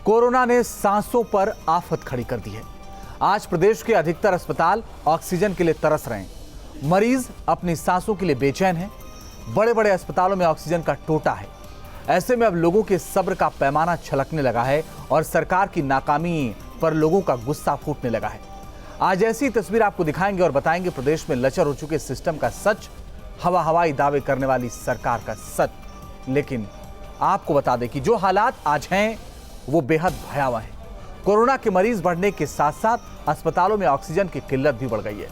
Corona ने सांसों पर आफत खड़ी कर दी है। आज प्रदेश के अधिकतर अस्पताल ऑक्सीजन के लिए तरस रहे हैं। मरीज अपनी सांसों के लिए बेचैन हैं। बड़े बड़े अस्पतालों में ऑक्सीजन का टोटा है। ऐसे में अब लोगों के सब्र का पैमाना छलकने लगा है और सरकार की नाकामी पर लोगों का गुस्सा फूटने लगा है। आज ऐसी तस्वीर आपको दिखाएंगे और बताएंगे प्रदेश में लचर हो चुके सिस्टम का सच, हवाई दावे करने वाली सरकार का सच। लेकिन आपको बता दें कि जो हालात आज हैं वो बेहद भयावह है। कोरोना के मरीज बढ़ने के साथ साथ अस्पतालों में ऑक्सीजन की किल्लत भी बढ़ गई है।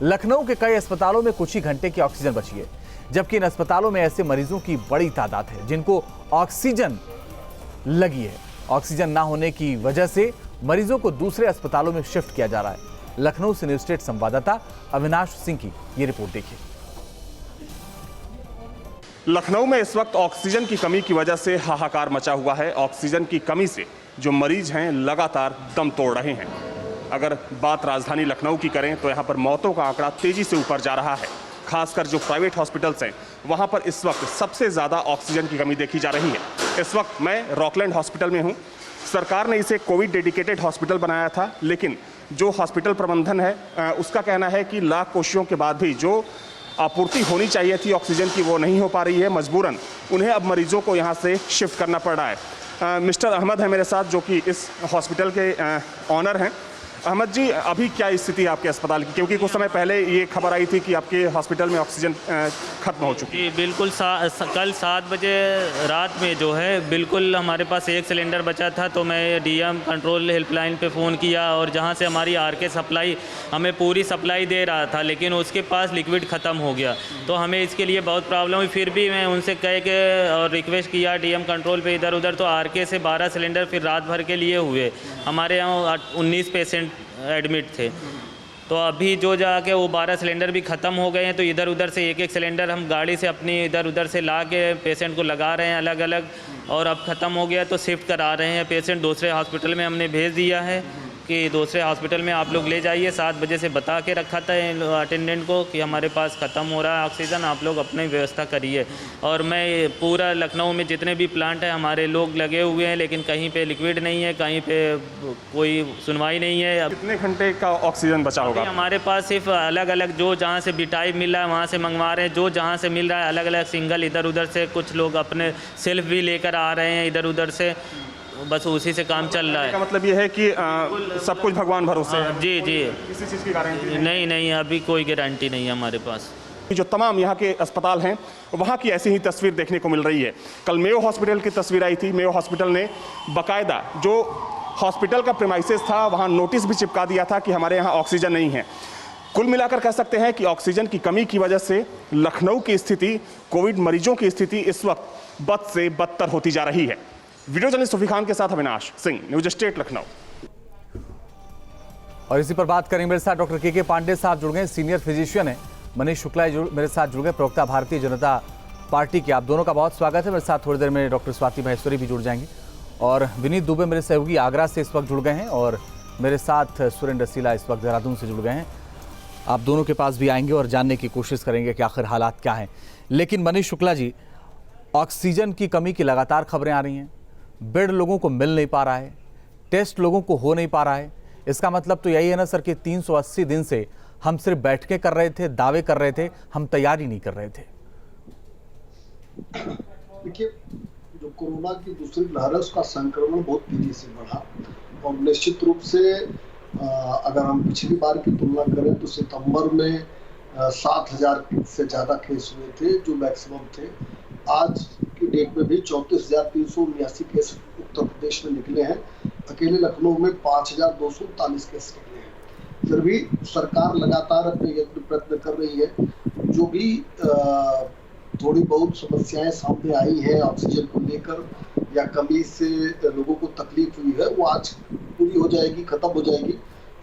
लखनऊ के कई अस्पतालों में कुछ ही घंटे की ऑक्सीजन बची है, जबकि इन अस्पतालों में ऐसे मरीजों की बड़ी तादाद है जिनको ऑक्सीजन लगी है। ऑक्सीजन ना होने की वजह से मरीजों को दूसरे अस्पतालों में शिफ्ट किया जा रहा है। लखनऊ से न्यूज स्टेट संवाददाता अविनाश सिंह की ये रिपोर्ट देखिए। लखनऊ में इस वक्त ऑक्सीजन की कमी की वजह से हाहाकार मचा हुआ है। ऑक्सीजन की कमी से जो मरीज हैं लगातार दम तोड़ रहे हैं। अगर बात राजधानी लखनऊ की करें तो यहाँ पर मौतों का आंकड़ा तेजी से ऊपर जा रहा है। खासकर जो प्राइवेट हॉस्पिटल्स हैं वहाँ पर इस वक्त सबसे ज़्यादा ऑक्सीजन की कमी देखी जा रही है। इस वक्त मैं रॉकलैंड हॉस्पिटल में हूँ। सरकार ने इसे कोविड डेडिकेटेड हॉस्पिटल बनाया था, लेकिन जो हॉस्पिटल प्रबंधन है उसका कहना है कि लाख कोशिशों के बाद भी जो आपूर्ति होनी चाहिए थी ऑक्सीजन की वो नहीं हो पा रही है। मजबूरन उन्हें अब मरीजों को यहाँ से शिफ्ट करना पड़ रहा है। मिस्टर अहमद है मेरे साथ, जो कि इस हॉस्पिटल के ऑनर हैं। अहमद जी, अभी क्या स्थिति है आपके अस्पताल की? क्योंकि कुछ समय पहले ये खबर आई थी कि आपके हॉस्पिटल में ऑक्सीजन खत्म हो चुकी है। जी बिल्कुल, कल 7 बजे रात में जो है बिल्कुल हमारे पास एक सिलेंडर बचा था, तो मैं डीएम कंट्रोल हेल्पलाइन पे फ़ोन किया और जहां से हमारी आरके सप्लाई हमें पूरी सप्लाई दे रहा था, लेकिन उसके पास लिक्विड ख़त्म हो गया। तो हमें इसके लिए बहुत प्रॉब्लम हुई। फिर भी मैं उनसे कह के और रिक्वेस्ट किया डीएम कंट्रोल पे इधर उधर, तो आरके से 12 सिलेंडर फिर रात भर के लिए हुए। हमारे यहाँ 19 पेशेंट एडमिट थे, तो अभी जो जाके वो 12 सिलेंडर भी ख़त्म हो गए हैं। तो इधर उधर से एक एक सिलेंडर हम गाड़ी से अपनी इधर उधर से ला के पेशेंट को लगा रहे हैं अलग अलग, और अब ख़त्म हो गया तो शिफ्ट करा रहे हैं पेशेंट। दूसरे हॉस्पिटल में हमने भेज दिया है कि दूसरे हॉस्पिटल में आप लोग ले जाइए। 7 बजे से बता के रखा था अटेंडेंट को कि हमारे पास ख़त्म हो रहा है ऑक्सीजन, आप लोग अपनी व्यवस्था करिए। और मैं पूरा लखनऊ में जितने भी प्लांट हैं हमारे लोग लगे हुए हैं, लेकिन कहीं पे लिक्विड नहीं है, कहीं पे कोई सुनवाई नहीं है। अब कितने घंटे का ऑक्सीजन बचा होगा? हमारे पास सिर्फ अलग अलग जो जहाँ से बिटाई मिल रहा है वहाँ से मंगवा रहे हैं, जो जहाँ से मिल रहा है अलग अलग सिंगल इधर उधर से। कुछ लोग अपने सेल्फ भी लेकर आ रहे हैं इधर उधर से, बस उसी से काम चल रहा है। का मतलब ये है कि सब कुछ भगवान भरोसे है? जी जी, किसी चीज़ की गारंटी नहीं, अभी कोई गारंटी नहीं है हमारे पास। जो तमाम यहाँ के अस्पताल हैं वहाँ की ऐसी ही तस्वीर देखने को मिल रही है। कल मेयो हॉस्पिटल की तस्वीर आई थी। मेयो हॉस्पिटल ने बाकायदा जो हॉस्पिटल का प्रीमाइसेस था वहाँ नोटिस भी चिपका दिया था कि हमारे यहाँ ऑक्सीजन नहीं है। कुल मिलाकर कह सकते हैं कि ऑक्सीजन की कमी की वजह से लखनऊ की स्थिति, कोविड मरीजों की स्थिति इस वक्त बद से बदतर होती जा रही है। वीडियो जर्नलिस्ट सूफी खान के साथ अविनाश सिंह, न्यूज स्टेट लखनऊ। और इसी पर बात करेंगे। मेरे साथ डॉक्टर के पांडे साहब जुड़ गए, सीनियर फिजिशियन है। मनीष शुक्ला मेरे साथ जुड़ गए, प्रवक्ता भारतीय जनता पार्टी के। आप दोनों का बहुत स्वागत है। मेरे साथ थोड़ी देर में डॉक्टर स्वाति महेश्वरी भी जुड़ जाएंगी और विनीत दुबे मेरे सहयोगी आगरा से इस वक्त जुड़ गए हैं, और मेरे साथ सुरेंद्र रसीला इस वक्त देहरादून से जुड़ गए हैं। आप दोनों के पास भी आएंगे और जानने की कोशिश करेंगे कि आखिर हालात क्या हैं। लेकिन मनीष शुक्ला जी, ऑक्सीजन की कमी की लगातार खबरें आ रही हैं। बेड लोगों को मिल नहीं पा रहा है, टेस्ट लोगों को हो नहीं पा रहा है। इसका मतलब तो यही है ना सर कि 380 दिन से हम सिर्फ बैठकें कर रहे थे, दावे कर रहे थे, हम तैयारी नहीं कर रहे थे। देखिए, जो कोरोना की दूसरी लहर है उसका संक्रमण बहुत तेजी से बढ़ा, और निश्चित रूप से अगर हम पिछली बार की तुलना करें तो सितंबर में 7,000 से ज़्यादा केस हुए थे जो मैक्सिमम थे। आज की डेट में भी 34,379 केस उत्तर प्रदेश में निकले हैं। अकेले लखनऊ में 5,239 केस निकले हैं। फिर भी सरकार लगातार अपने यत्न प्रयत्न कर रही है। जो भी थोड़ी बहुत समस्याएं सामने आई हैं ऑक्सीजन को लेकर या कमी से लोगों को तकलीफ हुई है, वो आज पूरी हो जाएगी, खत्म हो जाएगी।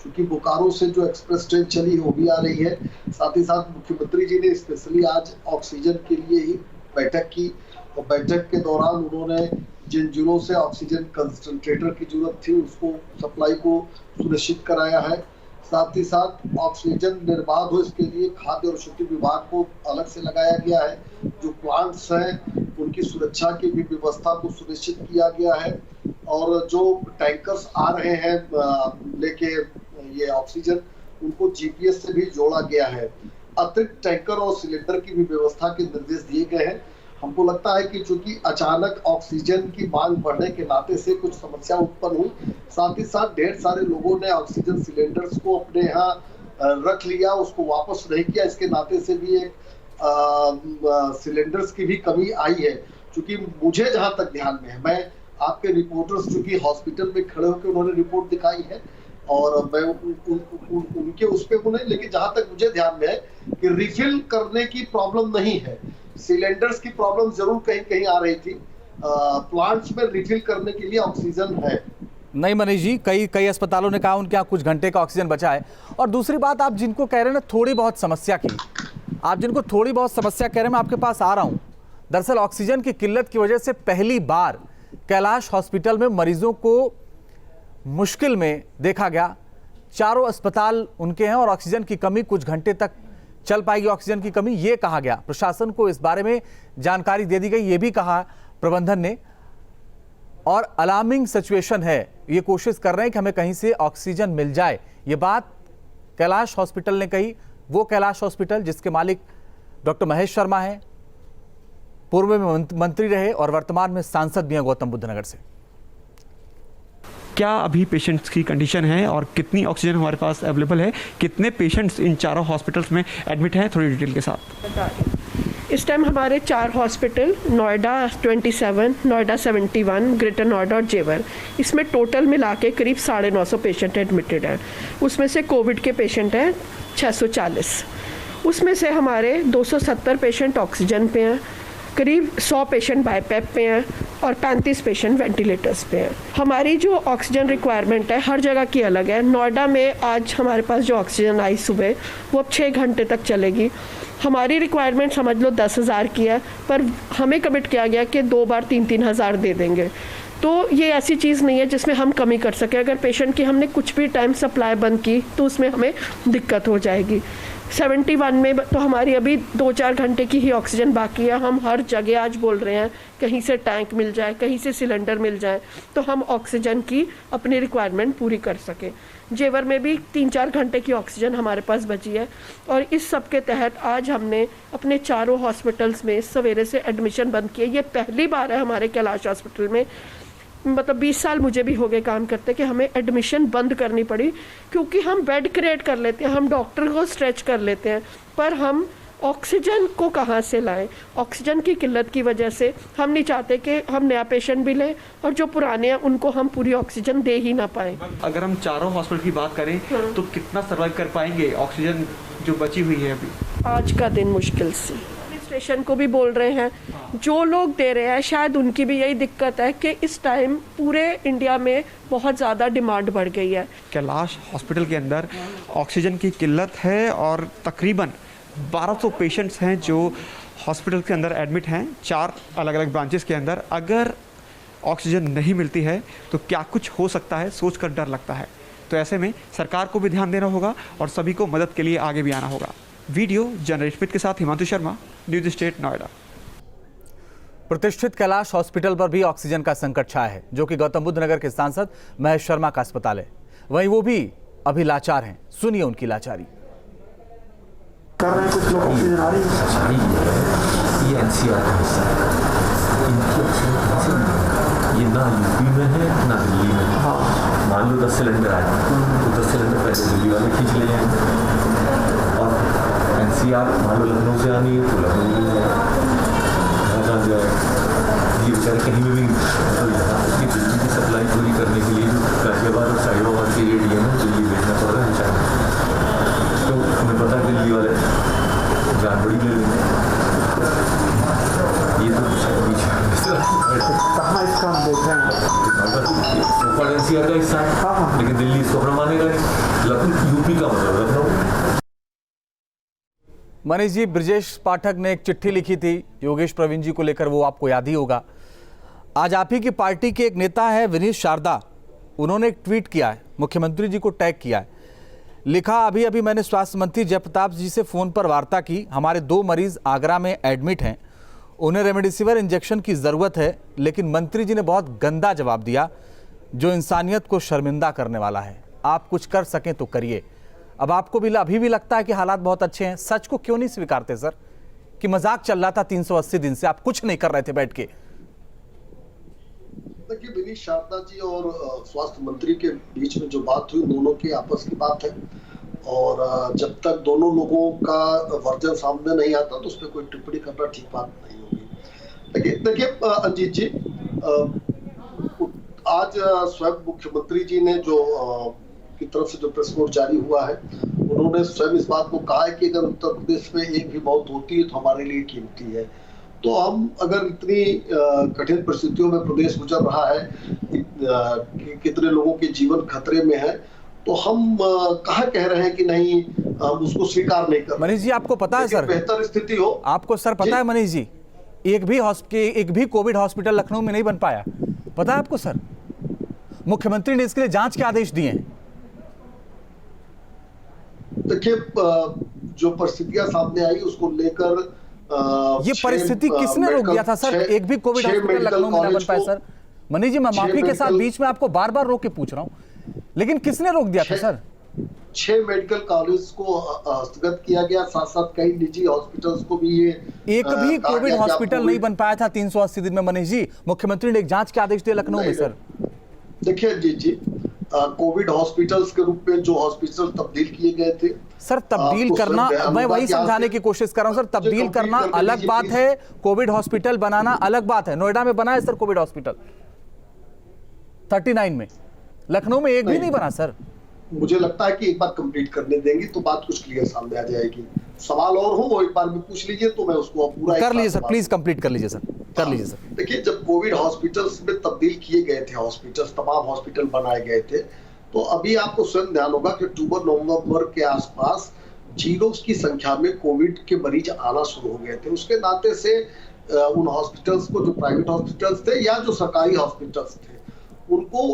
क्योंकि बोकारो से जो एक्सप्रेस ट्रेन चली है वो भी आ रही है। साथ ही साथ मुख्यमंत्री जी ने स्पेशली आज ऑक्सीजन के लिए ही बैठक की, और बैठक के दौरान उन्होंने जिन जिलों से ऑक्सीजन कंसंट्रेटर की जरूरत थी उसको सप्लाई को सुनिश्चित कराया है। साथ ही साथ ऑक्सीजन निर्बाध हो इसके लिए खाद्य और औषधि विभाग को अलग से लगाया गया है। जो प्लांट्स हैं उनकी सुरक्षा की भी व्यवस्था को सुनिश्चित किया गया है। और जो टैंकर्स आ रहे हैं लेके ये ऑक्सीजन, उनको जीपीएस से भी जोड़ा गया है। अतिरिक्त टैंकर और सिलेंडर की भी व्यवस्था के निर्देश दिए गए हैं। हमको लगता है कि चूंकि अचानक ऑक्सीजन की मांग बढ़ने के नाते से कुछ समस्या उत्पन्न हुई, साथ ही साथ ढेर सारे लोगों ने ऑक्सीजन सिलेंडर्स को अपने यहाँ रख लिया, उसको वापस नहीं किया। इसके नाते से भी एक सिलेंडर्स की भी कमी आई है। चूंकि मुझे जहां तक ध्यान में है, मैं आपके रिपोर्टर्स चूंकि हॉस्पिटल में खड़े होकर उन्होंने रिपोर्ट दिखाई है और मैं उनके उस पे उन्हें, लेकिन जहां तक मुझे ध्यान में है कि रिफिल करने की प्रॉब्लम नहीं है। सिलेंडर्स की प्रॉब्लम जरूर कहीं कहीं आ रही थी, प्लांट्स में रिफिल करने के लिए ऑक्सीजन है। नहीं मनीष जी, कई अस्पतालों ने कहा उनके यहाँ कुछ घंटे का ऑक्सीजन बचा है। और दूसरी बात, आप जिनको कह रहे हैं ना थोड़ी बहुत समस्या की, आप जिनको थोड़ी बहुत समस्या कह रहे हैं, मैं आपके पास आ रहा हूँ। दरअसल ऑक्सीजन की किल्लत की वजह से पहली बार कैलाश हॉस्पिटल में मरीजों को मुश्किल में देखा गया। चारों अस्पताल उनके हैं और ऑक्सीजन की कमी, कुछ घंटे तक चल पाएगी ऑक्सीजन की कमी, ये कहा गया। प्रशासन को इस बारे में जानकारी दे दी गई, ये भी कहा प्रबंधन ने। और अलार्मिंग सिचुएशन है, ये कोशिश कर रहे हैं कि हमें कहीं से ऑक्सीजन मिल जाए। ये बात कैलाश हॉस्पिटल ने कही, वो कैलाश हॉस्पिटल जिसके मालिक डॉक्टर महेश शर्मा हैं, पूर्व में मंत्री रहे और वर्तमान में सांसद भी हैं गौतम बुद्ध नगर से। क्या अभी पेशेंट्स की कंडीशन है और कितनी ऑक्सीजन हमारे पास अवेलेबल है, कितने पेशेंट्स इन चारों हॉस्पिटल्स में एडमिट हैं, थोड़ी डिटेल के साथ। इस टाइम हमारे 4 हॉस्पिटल, नोएडा 27, नोएडा 71, ग्रेटर नोएडा और जेवर, इसमें टोटल मिला के करीब 950 पेशेंट एडमिटेड हैं। उसमें से कोविड के पेशेंट हैं 640। उसमें से हमारे 270 पेशेंट ऑक्सीजन पे हैं, करीब 100 पेशेंट बाईपैप पे हैं और 35 पेशेंट वेंटिलेटर्स पे हैं। हमारी जो ऑक्सीजन रिक्वायरमेंट है हर जगह की अलग है। नोएडा में आज हमारे पास जो ऑक्सीजन आई सुबह, वो अब 6 घंटे तक चलेगी। हमारी रिक्वायरमेंट समझ लो 10,000 की है, पर हमें कमिट किया गया कि 2 बार 3-3 हज़ार दे देंगे। तो ये ऐसी चीज़ नहीं है जिसमें हम कमी कर सकें। अगर पेशेंट की हमने कुछ भी टाइम सप्लाई बंद की तो उसमें हमें दिक्कत हो जाएगी। 71 में तो हमारी अभी 2-4 घंटे की ही ऑक्सीजन बाकी है। हम हर जगह आज बोल रहे हैं कहीं से टैंक मिल जाए, कहीं से सिलेंडर मिल जाए, तो हम ऑक्सीजन की अपनी रिक्वायरमेंट पूरी कर सकें। जेवर में भी 3-4 घंटे की ऑक्सीजन हमारे पास बची है। और इस सब के तहत आज हमने अपने चारों हॉस्पिटल्स में सवेरे से एडमिशन बंद किए। ये पहली बार है हमारे कैलाश हॉस्पिटल में, मतलब 20 साल मुझे भी हो गए काम करते, कि हमें एडमिशन बंद करनी पड़ी। क्योंकि हम बेड क्रिएट कर लेते हैं, हम डॉक्टर को स्ट्रेच कर लेते हैं, पर हम ऑक्सीजन को कहाँ से लाएं? ऑक्सीजन की किल्लत की वजह से हम नहीं चाहते कि हम नया पेशेंट भी लें और जो पुराने हैं उनको हम पूरी ऑक्सीजन दे ही ना पाएं। अगर हम चारों हॉस्पिटल की बात करें तो कितना सर्वाइव कर पाएंगे ऑक्सीजन जो बची हुई है अभी? आज का दिन मुश्किल से। स्टेशन को भी बोल रहे हैं, जो लोग दे रहे हैं शायद उनकी भी यही दिक्कत है कि इस टाइम पूरे इंडिया में बहुत ज़्यादा डिमांड बढ़ गई है। कैलाश हॉस्पिटल के अंदर ऑक्सीजन की किल्लत है और तकरीबन 1200 पेशेंट्स हैं जो हॉस्पिटल के अंदर एडमिट हैं, 4 अलग अलग ब्रांचेस के अंदर। अगर ऑक्सीजन नहीं मिलती है तो क्या कुछ हो सकता है, सोच कर डर लगता है। तो ऐसे में सरकार को भी ध्यान देना होगा और सभी को मदद के लिए आगे भी आना होगा। वीडियो जर्नलिस्ट के साथ हिमांशु शर्मा, न्यूज स्टेट नोएडा। प्रतिष्ठित कैलाश हॉस्पिटल पर भी ऑक्सीजन का संकट छाया है, जो कि गौतम बुद्ध नगर के सांसद महेश शर्मा का अस्पताल है। वहीं वो भी अभी लाचार हैं, सुनिए उनकी लाचारी। कर रहे हैं कुछ लोग, ऑक्सीजन आ रही है, ये एनसीआर का हिस्सा है, इनकी ऑक्सीजन कहाँ से मिलेगी? ये ना यूपी में है ना दिल्ली में है। हाँ, मान लो 10 सिलेंडर आए तो 10 सिलेंडर पहले दिल्ली वाले खींच ले जाएंगे और एनसीआर मान लो लखनऊ से आनी है तो लखनऊ में जाए। ये बेचारे कहीं में भी मतलब यहाँ की दिल्ली की सप्लाई पूरी करने के लिए गाजियाबाद और साहिबाबाद के लिए डीएम दिल्ली भेजना पड़ रहा है बेचारे। तो हमें पता है दिल्ली वाले जान बड़ी ले लेंगे। ये तो कहाँ इसका हम देख रहे हैं, सुपर एनसीआर का हिस्सा है, लेकिन दिल्ली इसको अपना मानेगा नहीं। लखनऊ यूपी का मतलब लखनऊ। मनीष जी, ब्रजेश पाठक ने एक चिट्ठी लिखी थी योगेश प्रवीण जी को लेकर, वो आपको याद ही होगा। आज आप ही की पार्टी के एक नेता है विनीत शारदा, उन्होंने एक ट्वीट किया है, मुख्यमंत्री जी को टैग किया है। लिखा, अभी अभी मैंने स्वास्थ्य मंत्री जयप्रताप जी से फ़ोन पर वार्ता की। हमारे 2 मरीज़ आगरा में एडमिट हैं, उन्हें रेमडेसिविर इंजेक्शन की ज़रूरत है, लेकिन मंत्री जी ने बहुत गंदा जवाब दिया। जो इंसानियत को शर्मिंदा करने वाला है। आप कुछ कर सकें तो करिए। अब आपको भी अभी भी लगता है कि हालात बहुत अच्छे हैं, सच को क्यों नहीं स्वीकारते सर कि मजाक चल रहा था 380 दिन से, आप कुछ नहीं कर रहे थे बैठ के? देखिए, विनीत शारदा जी और स्वास्थ्य मंत्री के बीच में जो बात हुई, दोनों की आपस की बात है, और जब तक दोनों लोगों का वर्जन सामने नहीं आता तो उस पर कोई टिप्पणी करना ठीक बात नहीं होगी। देखिए अजीत जी, आज स्वयं मुख्यमंत्री जी ने जो की तरफ से जो प्रेस नोट जारी हुआ है, उन्होंने स्वयं इस बात को कहा है कि अगर उत्तर प्रदेश में एक भी मौत होती है तो हमारे लिए कीमती है। तो हम अगर इतनी कठिन परिस्थितियों में प्रदेश गुजर रहा है, कितने लोगों के जीवन खतरे में है, तो हम कहाँ कह रहे हैं कि नहीं, हम उसको स्वीकार नहीं कर। मनीष जी, आपको पता है सर, बेहतर स्थिति हो, आपको सर पता है मनीष जी, एक भी कोविड हॉस्पिटल लखनऊ में नहीं बन पाया, पता है आपको सर? मुख्यमंत्री ने इसके लिए जांच के आदेश दिए हैं। देखिए, जो परिस्थितियां सामने आई उसको लेकर ये परिस्थिति किसने रोक दिया था सर? एक भी कोविड हॉस्पिटल लखनऊ में ना बन पाए सर। मनीष जी, मैं माफी के साथ बीच में आपको बार बार रोक के पूछ रहा हूं, लेकिन किसने रोक दिया था सर? 6 मेडिकल कॉलेज को हस्तगत किया गया, साथ साथ कई निजी हॉस्पिटल्स को भी ये एक भी कोविड हॉस्पिटल नहीं बन पाया था 380 दिन में। मनीष जी, मुख्यमंत्री ने एक जांच के आदेश दिए लखनऊ में सर। देखिए अजीत जी, कोविड हॉस्पिटल्स के रूप में जो हॉस्पिटल तब्दील किए गए थे सर, तब्दील करना, मैं वही समझाने की कोशिश कर रहा हूं सर, तब्दील करना अलग बात है, कोविड हॉस्पिटल बनाना अलग बात है। नोएडा में बना है सर कोविड हॉस्पिटल 39 में, लखनऊ में एक भी नहीं बना सर। मुझे लगता है कि एक बार कंप्लीट करने देंगे तो बात कुछ क्लियर सामने आ जाएगी। सवाल और हो वो एक बार भी पूछ लीजिए तो मैं उसको पूरा कर लीजिए सर, प्लीज कंप्लीट कर लीजिए सर, कर लीजिए सर। देखिए, जब कोविड हॉस्पिटल्स में तब्दील किए गए थे हॉस्पिटल्स, तमाम हॉस्पिटल बनाए गए थे, तो अभी आपको स्वयं ध्यान होगा कि अक्टूबर नवंबर के आसपास जीरोस की संख्या में कोविड के मरीज आना शुरू हो गए थे। उसके नाते से उन हॉस्पिटल्स को, जो प्राइवेट हॉस्पिटल्स थे या जो सरकारी हॉस्पिटल्स थे, उनको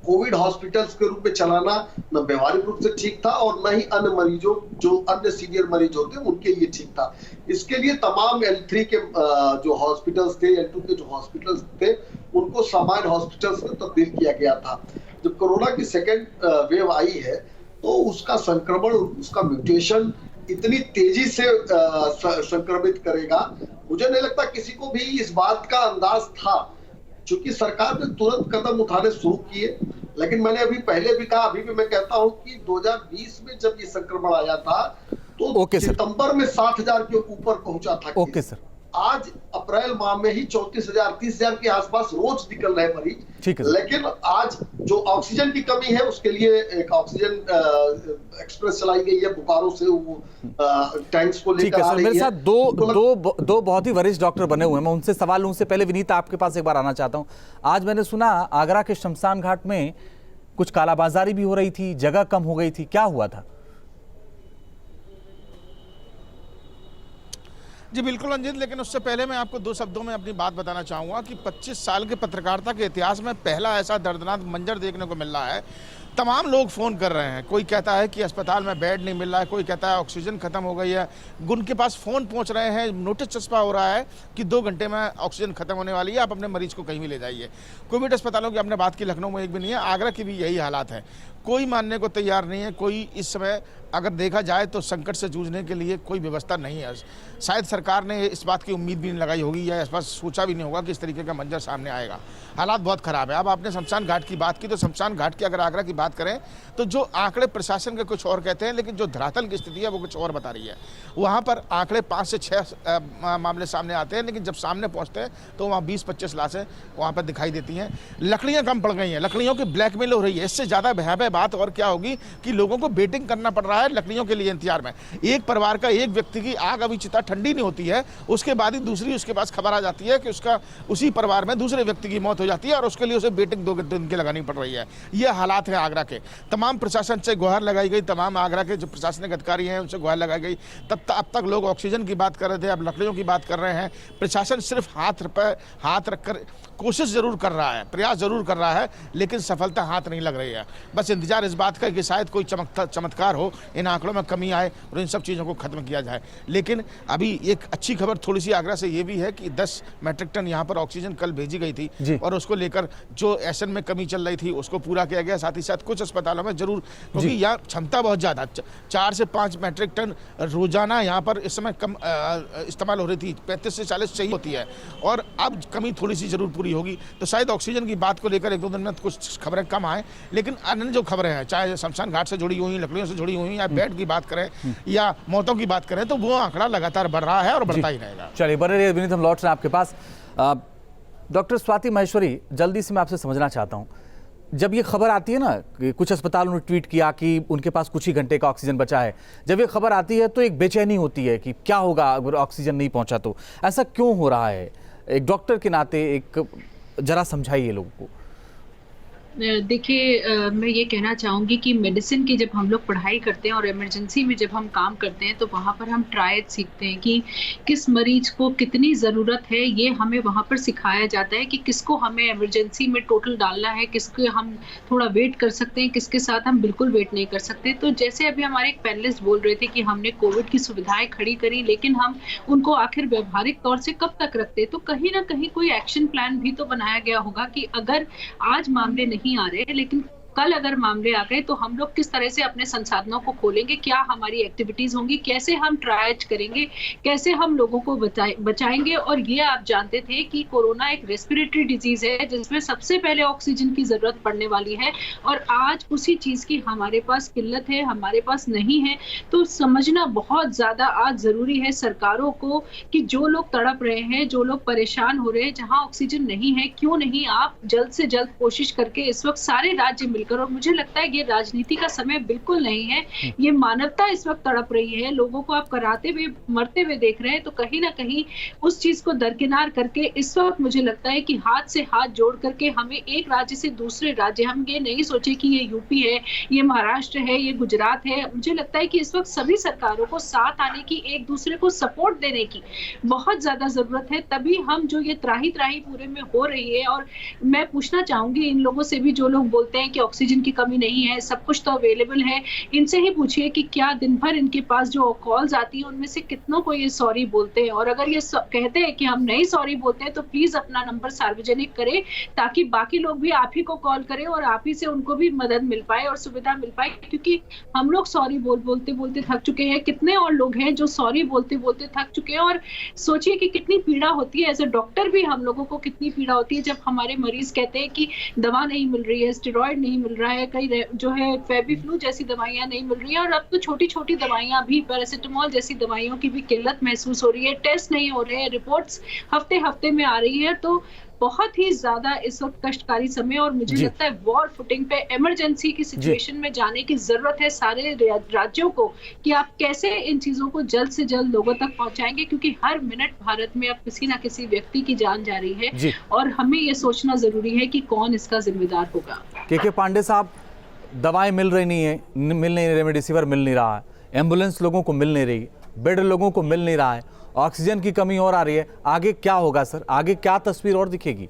कोविड हॉस्पिटल्स के रूप में चलाना न व्यवहारिक रूप से ठीक था और न ही अन्य मरीजों, जो अन्य सीनियर मरीज होते उनके लिए ठीक था। इसके लिए तमाम L3 के जो हॉस्पिटल्स थे, L2 के जो हॉस्पिटल्स थे, उनको सामान्य हॉस्पिटल्स में तब्दील किया गया था। जब कोरोना की सेकेंड वेव आई है तो उसका संक्रमण, उसका म्यूटेशन इतनी तेजी से संक्रमित करेगा, मुझे नहीं लगता किसी को भी इस बात का अंदाज था। चूंकि सरकार ने तुरंत कदम उठाने शुरू किए, लेकिन मैंने अभी पहले भी कहा, अभी भी मैं कहता हूं कि 2020 में जब ये संक्रमण आया था तो सितंबर में 60,000 के ऊपर पहुंचा था। Okay sir. आज अप्रैल माह में ही 34,000 30,000 के आसपास रोज निकल रहे मरीज। ठीक है। लेकिन आज जो ऑक्सीजन की कमी है उसके लिए एक ऑक्सीजन एक्सप्रेस चलाई गई है, बोकारो से वो टैंक्स को लेकर आ रही है। मेरे साथ दो बहुत ही वरिष्ठ डॉक्टर बने हुए हैं, मैं उनसे सवाल लूं। उससे पहले विनीत, आपके पास एक बार आना चाहता हूं। आज मैंने सुना आगरा के शमशान घाट में कुछ कालाबाजारी भी हो रही थी, जगह कम हो गई थी, क्या हुआ था? जी बिल्कुल रंजीत, लेकिन उससे पहले मैं आपको 2 शब्दों में अपनी बात बताना चाहूँगा कि 25 साल के पत्रकारिता के इतिहास में पहला ऐसा दर्दनाक मंजर देखने को मिल रहा है। तमाम लोग फ़ोन कर रहे हैं, कोई कहता है कि अस्पताल में बेड नहीं मिल रहा है, कोई कहता है ऑक्सीजन ख़त्म हो गई है, उनके पास फ़ोन पहुंच रहे हैं, नोटिस चस्पा हो रहा है कि 2 घंटे में ऑक्सीजन ख़त्म होने वाली है, आप अपने मरीज़ को कहीं भी ले जाइए। कोविड अस्पतालों की आपने बात की, लखनऊ में एक भी नहीं है, आगरा की भी यही हालात है। कोई मानने को तैयार नहीं है, कोई इस समय अगर देखा जाए तो संकट से जूझने के लिए कोई व्यवस्था नहीं है। शायद सरकार ने इस बात की उम्मीद भी नहीं लगाई होगी या इस बात सोचा भी नहीं होगा कि इस तरीके का मंजर सामने आएगा। हालात बहुत ख़राब है। अब आपने शमशान घाट की बात की, तो शमशान घाट की अगर आगरा की बात करें तो जो आंकड़े प्रशासन के कुछ और कहते हैं, लेकिन जो धरातल की स्थिति है वो कुछ और बता रही है। वहाँ पर आंकड़े 5 से 6 मामले सामने आते हैं, लेकिन जब सामने पहुँचते हैं तो वहाँ 20-25 लाशें वहाँ पर दिखाई देती हैं। लकड़ियाँ कम पड़ गई हैं, लकड़ियों की ब्लैकमेल हो रही है। इससे ज़्यादा भयावह बात और क्या होगी कि लोगों को वेटिंग करना पड़ रहा है लकड़ियों के लिए इंतजार में। एक परिवार का एक व्यक्ति की आग अभी चिता ठंडी नहीं होती है, उसके बाद ही दूसरी उसके पास खबर आ जाती है कि उसका उसी परिवार में दूसरे व्यक्ति की मौत हो जाती है और उसके लिए उसे वेटिंग 2 दिन की लगानी पड़ रही है। ये हालात है आगरा के। तमाम प्रशासन से गुहार लगाई गई, तमाम आगरा के जो प्रशासनिक अधिकारी हैं उनसे गुहार लगाई गई। अब तक लोग ऑक्सीजन की बात कर रहे थे, अब लकड़ियों की बात कर रहे हैं। प्रशासन सिर्फ हाथ रखकर कोशिश जरूर कर रहा है, प्रयास जरूर कर रहा है, लेकिन सफलता हाथ नहीं लग रही है। बस इंतजार इस बात का कि शायद कोई चमत्कार हो, इन आंकड़ों में कमी आए और इन सब चीज़ों को खत्म किया जाए। लेकिन अभी एक अच्छी खबर थोड़ी सी आगरा से ये भी है कि 10 मैट्रिक टन यहाँ पर ऑक्सीजन कल भेजी गई थी और उसको लेकर जो एसएन में कमी चल रही थी उसको पूरा किया गया। साथ ही साथ कुछ अस्पतालों में जरूर, क्योंकि यहाँ क्षमता बहुत ज़्यादा, 4 से 5 मैट्रिक टन रोजाना यहाँ पर इस समय कम इस्तेमाल हो रही थी, 35 से 40 चाहिए होती है, और अब कमी थोड़ी सी जरूर पूरी होगी। तो शायद ऑक्सीजन की बात को लेकर 1-2 दिन में कुछ खबरें कम आए, लेकिन अन्य जो खबरें हैं, चाहे शमशान घाट से जुड़ी हुई, लकड़ियों से जुड़ी हुई, या बेड की बात करें या मौतों की बात करें, तो वो आंकड़ा लगातार बढ़ रहा है और बढ़ता ही रहेगा। चलिए, बने रहिए विनीत, हम लौट रहे हैं आपके पास। डॉक्टर स्वाति माहेश्वरी, जल्दी से मैं आपसे समझना चाहता हूँ, जब ये खबर आती है ना कि कुछ अस्पतालों ने ट्वीट किया कि उनके पास कुछ ही घंटे का ऑक्सीजन बचा है, जब ये खबर आती है तो एक बेचैनी होती है कि क्या होगा अगर ऑक्सीजन नहीं पहुंचा तो। ऐसा क्यों हो रहा है? एक डॉक्टर के नाते एक जरा समझाइए लोगों को। देखिए, मैं ये कहना चाहूँगी कि मेडिसिन की जब हम लोग पढ़ाई करते हैं और इमरजेंसी में जब हम काम करते हैं, तो वहाँ पर हम ट्रायड सीखते हैं कि किस मरीज को कितनी ज़रूरत है, ये हमें वहाँ पर सिखाया जाता है कि किसको हमें इमरजेंसी में टोटल डालना है, किसके हम थोड़ा वेट कर सकते हैं, किसके साथ हम बिल्कुल वेट नहीं कर सकते। तो जैसे अभी हमारे एक पैनलिस्ट बोल रहे थे कि हमने कोविड की सुविधाएँ खड़ी करी, लेकिन हम उनको आखिर व्यवहारिक तौर से कब तक रखते, तो कहीं ना कहीं कोई एक्शन प्लान भी तो बनाया गया होगा कि अगर आज मामले नहीं आ रहे, लेकिन कल अगर मामले आ गए तो हम लोग किस तरह से अपने संसाधनों को खोलेंगे, क्या हमारी एक्टिविटीज होंगी, कैसे हम ट्रायज करेंगे, कैसे हम लोगों को बचाएंगे। और ये आप जानते थे कि कोरोना एक रेस्पिरेटरी डिजीज है जिसमें सबसे पहले ऑक्सीजन की जरूरत पड़ने वाली है, और आज उसी चीज की हमारे पास किल्लत है, हमारे पास नहीं है। तो समझना बहुत ज्यादा आज जरूरी है सरकारों को कि जो लोग तड़प रहे हैं, जो लोग परेशान हो रहे हैं, जहां ऑक्सीजन नहीं है, क्यों नहीं आप जल्द से जल्द कोशिश करके इस वक्त सारे राज्य मिलकर, और मुझे लगता है ये राजनीति का समय बिल्कुल नहीं है, ये मानवता इस वक्त तड़प रही है, लोगों को आप कराते हुए मरते हुए देख रहे हैं, तो कहीं ना कहीं उस चीज को दरकिनार करके इस वक्त मुझे लगता है कि हाथ से हाथ जोड़ करके हमें एक राज्य से दूसरे राज्य, हम ये नहीं सोचे कि ये यूपी है, ये महाराष्ट्र है, ये गुजरात है, मुझे लगता है कि इस वक्त सभी सरकारों को साथ आने की, एक दूसरे को सपोर्ट देने की बहुत ज्यादा जरूरत है, तभी हम जो ये त्राही त्राही पूरे में हो रही है। और मैं पूछना चाहूंगी इन लोगों से भी जो लोग बोलते हैं कि ऑक्सीजन की कमी नहीं है, सब कुछ तो अवेलेबल है, इनसे ही पूछिए कि क्या दिन भर इनके पास जो कॉल्स आती है उनमें से कितनों को ये सॉरी बोलते हैं, और अगर ये कहते हैं कि हम नहीं सॉरी बोलते हैं तो प्लीज अपना नंबर सार्वजनिक करें ताकि बाकी लोग भी आप ही को कॉल करें और आप ही से उनको भी मदद मिल पाए और सुविधा मिल पाए। क्योंकि हम लोग सॉरी बोलते बोलते थक चुके हैं, कितने और लोग हैं जो सॉरी बोलते बोलते थक चुके हैं। और सोचिए कि कितनी पीड़ा होती है, एज ए डॉक्टर भी हम लोगों को कितनी पीड़ा होती है जब हमारे मरीज कहते हैं कि दवा नहीं मिल रही है, स्टेरॉइड नहीं मिल रहा है, कई जो है फेबिफ्लू जैसी दवाइयां नहीं मिल रही है, और अब तो छोटी छोटी दवाइयां भी, पैरासिटामोल जैसी दवाइयों की भी किल्लत महसूस हो रही है, टेस्ट नहीं हो रहे हैं, रिपोर्ट्स हफ्ते हफ्ते में आ रही है। तो बहुत ही ज्यादा इस वक्त कष्टकारी समय, और मुझे लगता है वॉर फुटिंग पे इमरजेंसी की सिचुएशन में जाने की जरूरत है सारे राज्यों को कि आप कैसे इन चीजों को जल्द से जल्द लोगों तक पहुंचाएंगे, क्योंकि हर मिनट भारत में अब किसी ना किसी व्यक्ति की जान जा रही है और हमें ये सोचना जरूरी है कि कौन इसका जिम्मेदार होगा। के पांडे साहब, दवाएं मिल नहीं रही, रेमडेसिविर मिल नहीं रहा है, एम्बुलेंस लोगों को मिल नहीं रही, बेड लोगों को मिल नहीं रहा है, ऑक्सीजन की कमी और आ रही है, आगे क्या होगा सर? आगे क्या तस्वीर और दिखेगी?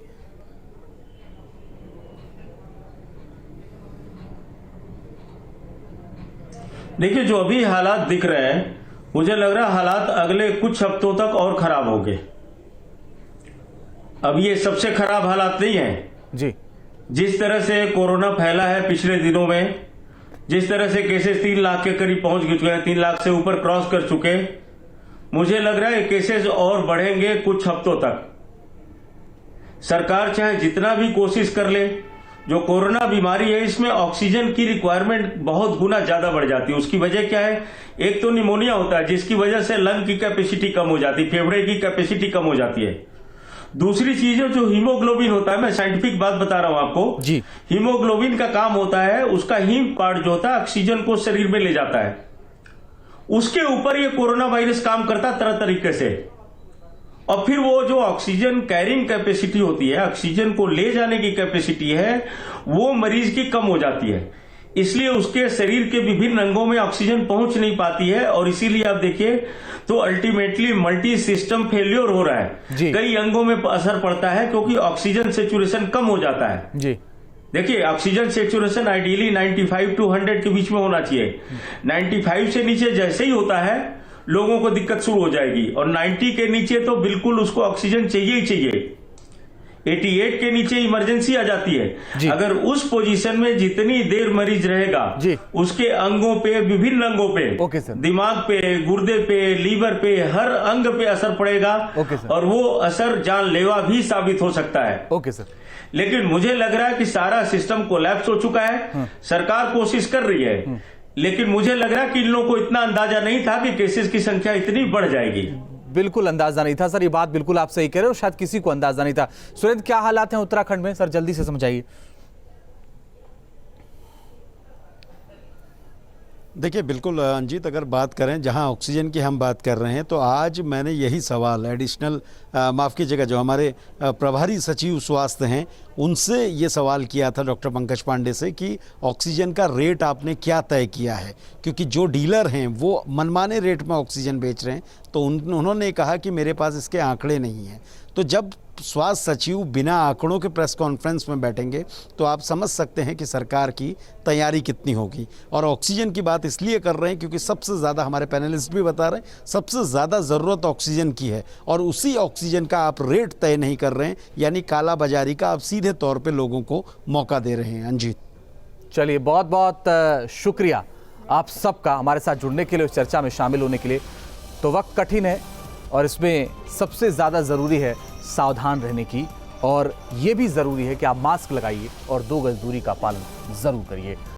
देखिए, जो अभी हालात दिख रहे हैं, मुझे लग रहा है हालात अगले कुछ हफ्तों तक और खराब होंगे। अब ये सबसे खराब हालात नहीं है जी। जिस तरह से कोरोना फैला है पिछले दिनों में, जिस तरह से केसेस 3 लाख के करीब पहुंच चुके हैं, 3 लाख से ऊपर क्रॉस कर चुके, मुझे लग रहा है केसेस और बढ़ेंगे कुछ हफ्तों तक। सरकार चाहे जितना भी कोशिश कर ले, जो कोरोना बीमारी है इसमें ऑक्सीजन की रिक्वायरमेंट बहुत गुना ज्यादा बढ़ जाती है। उसकी वजह क्या है? एक तो निमोनिया होता है जिसकी वजह से लंग की कैपेसिटी कम हो जाती है, फेफड़े की कैपेसिटी कम हो जाती है। दूसरी चीज है जो हीमोग्लोबिन होता है, मैं साइंटिफिक बात बता रहा हूं आपको जी। हीमोग्लोबिन का काम होता है, उसका हीम पार्ट जो होता है ऑक्सीजन को शरीर में ले जाता है, उसके ऊपर ये कोरोना वायरस काम करता है तरह तरीके से। और फिर वो जो ऑक्सीजन कैरिंग कैपेसिटी होती है, ऑक्सीजन को ले जाने की कैपेसिटी है, वो मरीज की कम हो जाती है। इसलिए उसके शरीर के विभिन्न अंगों में ऑक्सीजन पहुंच नहीं पाती है और इसीलिए आप देखिए तो अल्टीमेटली मल्टी सिस्टम फेल्योर हो रहा है। कई अंगों में असर पड़ता है क्योंकि ऑक्सीजन सेचुरेशन कम हो जाता है। जी देखिए, ऑक्सीजन सेचुरेशन आइडियली 95 to 100 के बीच में होना चाहिए। 95 से नीचे जैसे ही होता है लोगों को दिक्कत शुरू हो जाएगी और 90 के नीचे तो बिल्कुल उसको ऑक्सीजन चाहिए ही चाहिए। 88 के नीचे इमरजेंसी आ जाती है। अगर उस पोजीशन में जितनी देर मरीज रहेगा उसके अंगों पे, विभिन्न अंगों पे, दिमाग पे, गुर्दे पे, लीवर पे, हर अंग पे असर पड़ेगा और वो असर जानलेवा भी साबित हो सकता है। Okay sir. लेकिन मुझे लग रहा है कि सारा सिस्टम कोलैप्स हो चुका है। सरकार कोशिश कर रही है, लेकिन मुझे लग रहा है कि इन लोगों को इतना अंदाजा नहीं था कि केसेस की संख्या इतनी बढ़ जाएगी। बिल्कुल अंदाजा नहीं था सर, ये बात बिल्कुल आप सही कह रहे हो, शायद किसी को अंदाजा नहीं था। सुरेंद्र, क्या हालात हैं उत्तराखंड में सर, जल्दी से समझाइए। देखिए बिल्कुल अंजीत, अगर बात करें जहां ऑक्सीजन की हम बात कर रहे हैं तो आज मैंने यही सवाल एडिशनल माफ़ कीजिएगा जो हमारे प्रभारी सचिव स्वास्थ्य हैं उनसे ये सवाल किया था डॉक्टर पंकज पांडे से कि ऑक्सीजन का रेट आपने क्या तय किया है, क्योंकि जो डीलर हैं वो मनमाने रेट में ऑक्सीजन बेच रहे हैं। तो उन्होंने कहा कि मेरे पास इसके आंकड़े नहीं हैं। तो जब स्वास्थ्य सचिव बिना आंकड़ों के प्रेस कॉन्फ्रेंस में बैठेंगे तो आप समझ सकते हैं कि सरकार की तैयारी कितनी होगी। और ऑक्सीजन की बात इसलिए कर रहे हैं क्योंकि सबसे ज़्यादा, हमारे पैनलिस्ट भी बता रहे हैं, सबसे ज़्यादा ज़रूरत ऑक्सीजन की है और उसी ऑक्सीजन का आप रेट तय नहीं कर रहे हैं, यानी काला बाजारी का आप सीधे तौर पे लोगों को मौका दे रहे हैं। अंजीत, चलिए बहुत बहुत शुक्रिया आप सबका हमारे साथ जुड़ने के लिए, इस चर्चा में शामिल होने के लिए। तो वक्त कठिन है और इसमें सबसे ज़्यादा ज़रूरी है सावधान रहने की, और ये भी ज़रूरी है कि आप मास्क लगाइए और 2 गज दूरी का पालन ज़रूर करिए।